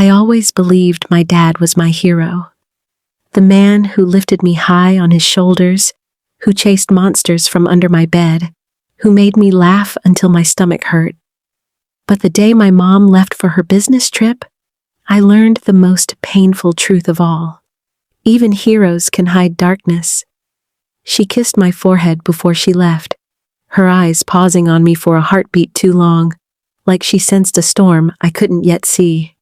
I always believed my dad was my hero. The man who lifted me high on his shoulders, who chased monsters from under my bed, who made me laugh until my stomach hurt. But the day my mom left for her business trip, I learned the most painful truth of all. Even heroes can hide darkness. She kissed my forehead before she left, her eyes pausing on me for a heartbeat too long, like she sensed a storm I couldn't yet see.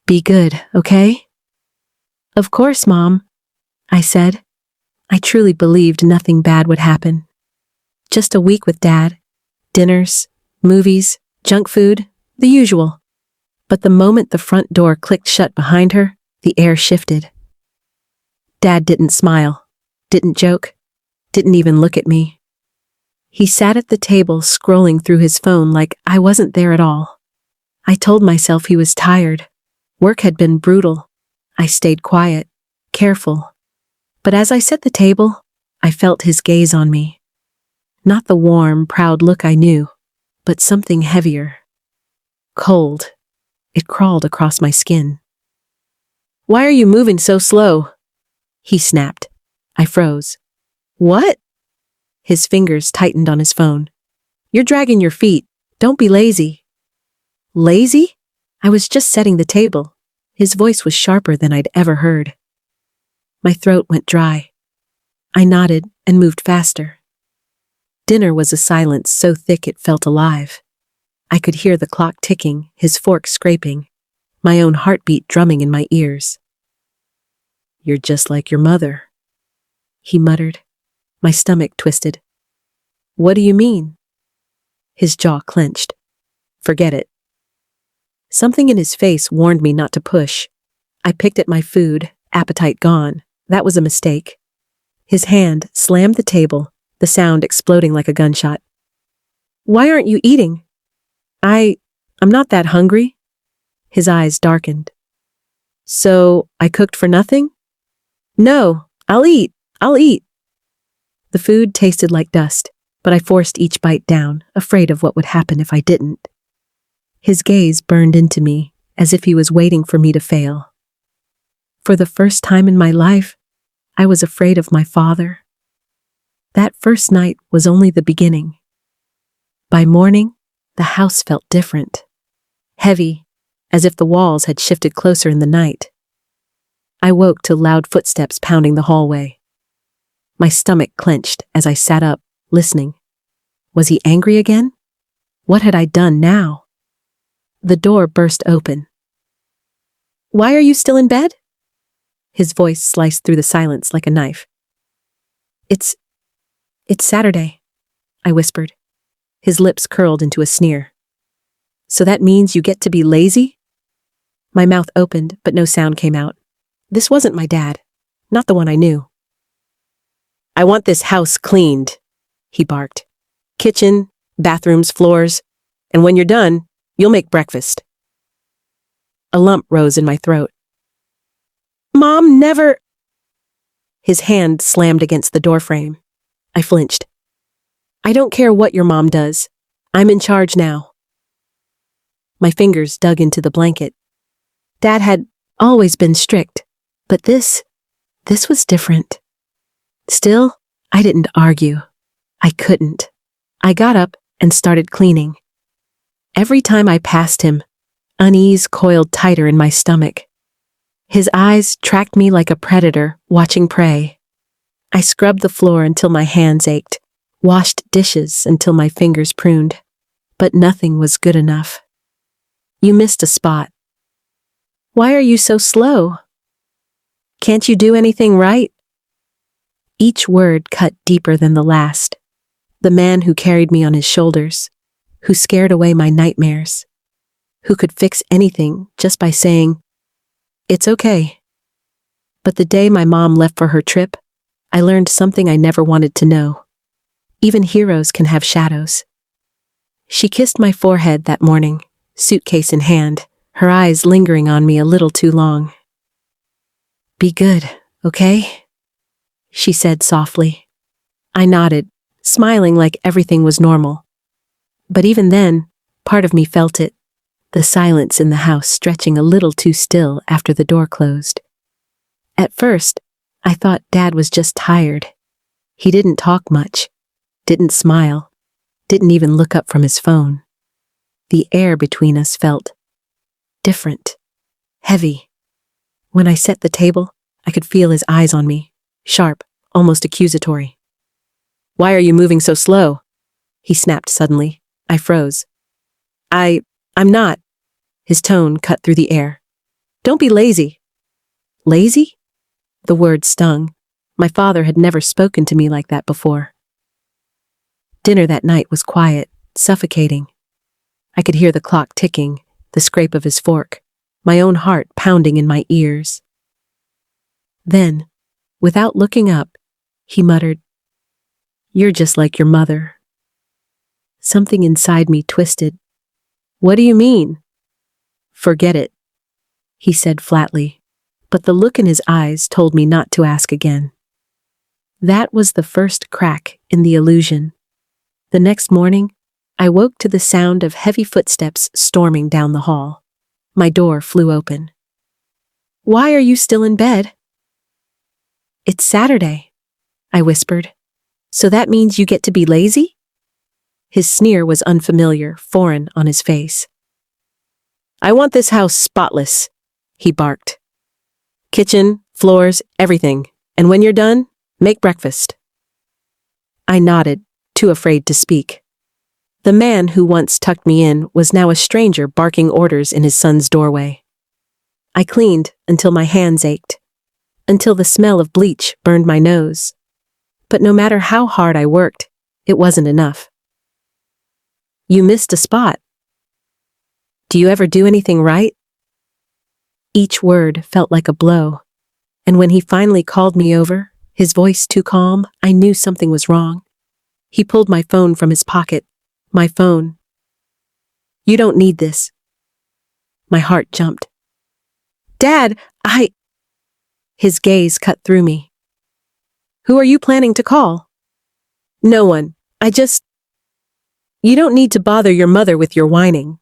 "Be good, okay?" "Of course, Mom," I said. I truly believed nothing bad would happen. Just a week with Dad. Dinners, movies, junk food, the usual. But the moment the front door clicked shut behind her, the air shifted. Dad didn't smile, didn't joke, didn't even look at me. He sat at the table scrolling through his phone like I wasn't there at all. I told myself he was tired. Work had been brutal. I stayed quiet, careful. But as I set the table, I felt his gaze on me. Not the warm, proud look I knew, but something heavier. Cold. It crawled across my skin. "Why are you moving so slow?" he snapped. I froze. "What?" His fingers tightened on his phone. "You're dragging your feet. Don't be lazy." "Lazy?" I was just setting the table. His voice was sharper than I'd ever heard. My throat went dry. I nodded and moved faster. Dinner was a silence so thick it felt alive. I could hear the clock ticking, his fork scraping, my own heartbeat drumming in my ears. "You're just like your mother," he muttered. My stomach twisted. "What do you mean?" His jaw clenched. "Forget it." Something in his face warned me not to push. I picked at my food, appetite gone. That was a mistake. His hand slammed the table, the sound exploding like a gunshot. "Why aren't you eating?" I'm not that hungry." His eyes darkened. "So, I cooked for nothing?" "No, I'll eat. The food tasted like dust, but I forced each bite down, afraid of what would happen if I didn't. His gaze burned into me, as if he was waiting for me to fail. For the first time in my life, I was afraid of my father. That first night was only the beginning. By morning, the house felt different. Heavy, as if the walls had shifted closer in the night. I woke to loud footsteps pounding the hallway. My stomach clenched as I sat up, listening. Was he angry again? What had I done now? The door burst open. "Why are you still in bed?" His voice sliced through the silence like a knife. It's Saturday," I whispered. His lips curled into a sneer. "So that means you get to be lazy?" My mouth opened, but no sound came out. This wasn't my dad, not the one I knew. "I want this house cleaned," he barked. "Kitchen, bathrooms, floors, and when you're done, you'll make breakfast." A lump rose in my throat. "Mom never—" His hand slammed against the doorframe. I flinched. "I don't care what your mom does. I'm in charge now." My fingers dug into the blanket. Dad had always been strict, but this was different. Still, I didn't argue. I couldn't. I got up and started cleaning. Every time I passed him, unease coiled tighter in my stomach. His eyes tracked me like a predator watching prey. I scrubbed the floor until my hands ached, washed dishes until my fingers pruned, but nothing was good enough. "You missed a spot." "Why are you so slow?" "Can't you do anything right?" Each word cut deeper than the last. The man who carried me on his shoulders, who scared away my nightmares, who could fix anything just by saying, "It's okay." But the day my mom left for her trip, I learned something I never wanted to know. Even heroes can have shadows. She kissed my forehead that morning, suitcase in hand, her eyes lingering on me a little too long. "Be good, okay?" she said softly. I nodded, smiling like everything was normal. But even then, part of me felt it. the silence in the house stretching a little too still after the door closed. At first, I thought Dad was just tired. He didn't talk much, didn't smile, didn't even look up from his phone. The air between us felt different, heavy. When I set the table, I could feel his eyes on me, sharp, almost accusatory. "Why are you moving so slow?" he snapped suddenly. I froze. I'm not." His tone cut through the air. "Don't be lazy." Lazy? The word stung. My father had never spoken to me like that before. Dinner that night was quiet, suffocating. I could hear the clock ticking, the scrape of his fork, my own heart pounding in my ears. Then, without looking up, he muttered, "You're just like your mother." Something inside me twisted. "What do you mean?" "Forget it," he said flatly, but the look in his eyes told me not to ask again. That was the first crack in the illusion. The next morning, I woke to the sound of heavy footsteps storming down the hall. My door flew open. "Why are you still in bed?" "It's Saturday," I whispered. "So that means you get to be lazy?" His sneer was unfamiliar, foreign on his face. "I want this house spotless," he barked. "Kitchen, floors, everything. And when you're done, make breakfast." I nodded, too afraid to speak. The man who once tucked me in was now a stranger barking orders in his son's doorway. I cleaned until my hands ached, until the smell of bleach burned my nose. But no matter how hard I worked, it wasn't enough. "You missed a spot. Do you ever do anything right?" Each word felt like a blow, and when he finally called me over, his voice too calm, I knew something was wrong. He pulled my phone from his pocket. My phone. "You don't need this." My heart jumped. "Dad, His gaze cut through me. "Who are you planning to call?" "No one. You don't need to bother your mother with your whining."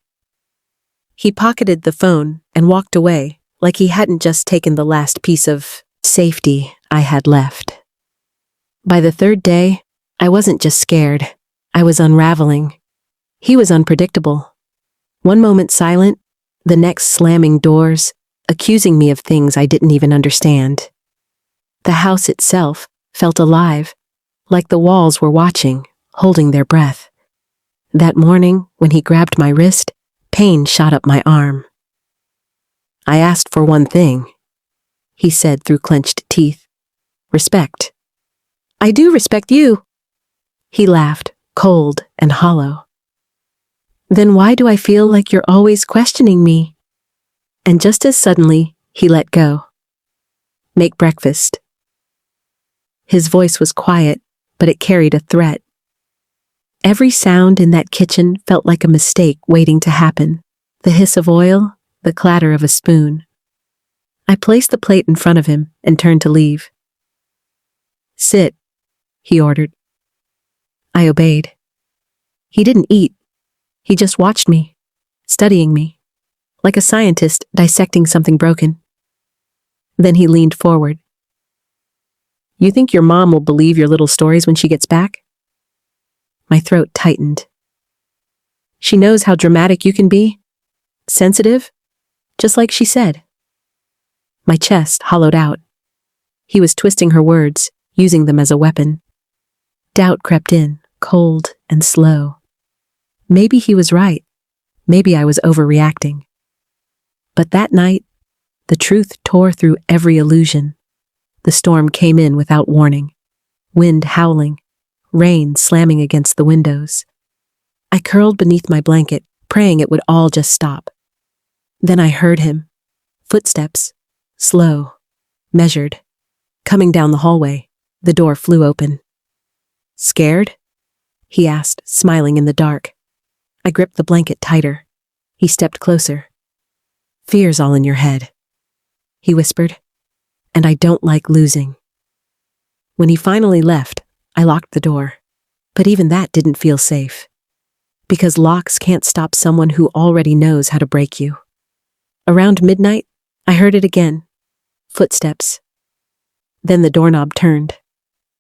He pocketed the phone and walked away like he hadn't just taken the last piece of safety I had left. By the third day, I wasn't just scared. I was unraveling. He was unpredictable. One moment silent, the next slamming doors, accusing me of things I didn't even understand. The house itself felt alive, like the walls were watching, holding their breath. That morning, when he grabbed my wrist, pain shot up my arm. "I asked for one thing," he said through clenched teeth. "Respect." "I do respect you." He laughed, cold and hollow. "Then why do I feel like you're always questioning me?" And just as suddenly, he let go. "Make breakfast." His voice was quiet, but it carried a threat. Every sound in that kitchen felt like a mistake waiting to happen. The hiss of oil, the clatter of a spoon. I placed the plate in front of him and turned to leave. "Sit," he ordered. I obeyed. He didn't eat. He just watched me, studying me, like a scientist dissecting something broken. Then he leaned forward. "You think your mom will believe your little stories when she gets back?" My throat tightened. "She knows how dramatic you can be. Sensitive, just like she said." My chest hollowed out. He was twisting her words, using them as a weapon. Doubt crept in, cold and slow. Maybe he was right. Maybe I was overreacting. But that night, the truth tore through every illusion. The storm came in without warning. Wind howling, rain slamming against the windows. I curled beneath my blanket, praying it would all just stop. Then I heard him. Footsteps, slow, measured. Coming down the hallway, the door flew open. "Scared?" he asked, smiling in the dark. I gripped the blanket tighter. He stepped closer. "Fear's all in your head," he whispered, "and I don't like losing." When he finally left, I locked the door. But even that didn't feel safe. Because locks can't stop someone who already knows how to break you. Around midnight, I heard it again. Footsteps. Then the doorknob turned.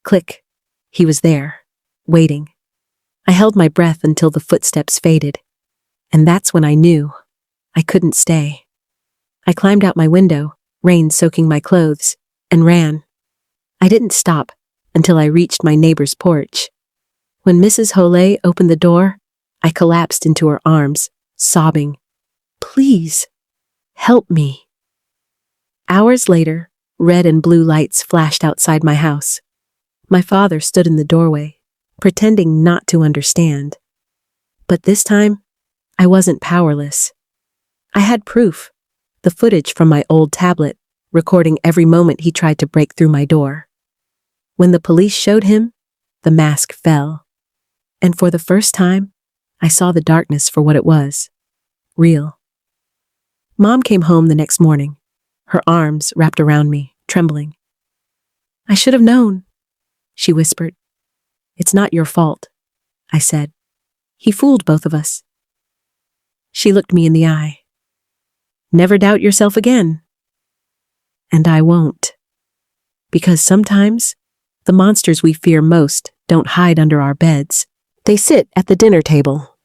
Click. He was there, waiting. I held my breath until the footsteps faded. And that's when I knew I couldn't stay. I climbed out my window, rain soaking my clothes, and ran. I didn't stop until I reached my neighbor's porch. When Mrs. Holay opened the door, I collapsed into her arms, sobbing, "Please, help me." Hours later, red and blue lights flashed outside my house. My father stood in the doorway, pretending not to understand. But this time, I wasn't powerless. I had proof, the footage from my old tablet, recording every moment he tried to break through my door. When the police showed him, the mask fell. And for the first time, I saw the darkness for what it was. Real. Mom came home the next morning, her arms wrapped around me, trembling. "I should have known," she whispered. "It's not your fault," I said. "He fooled both of us." She looked me in the eye. "Never doubt yourself again." And I won't. Because sometimes, the monsters we fear most don't hide under our beds. They sit at the dinner table.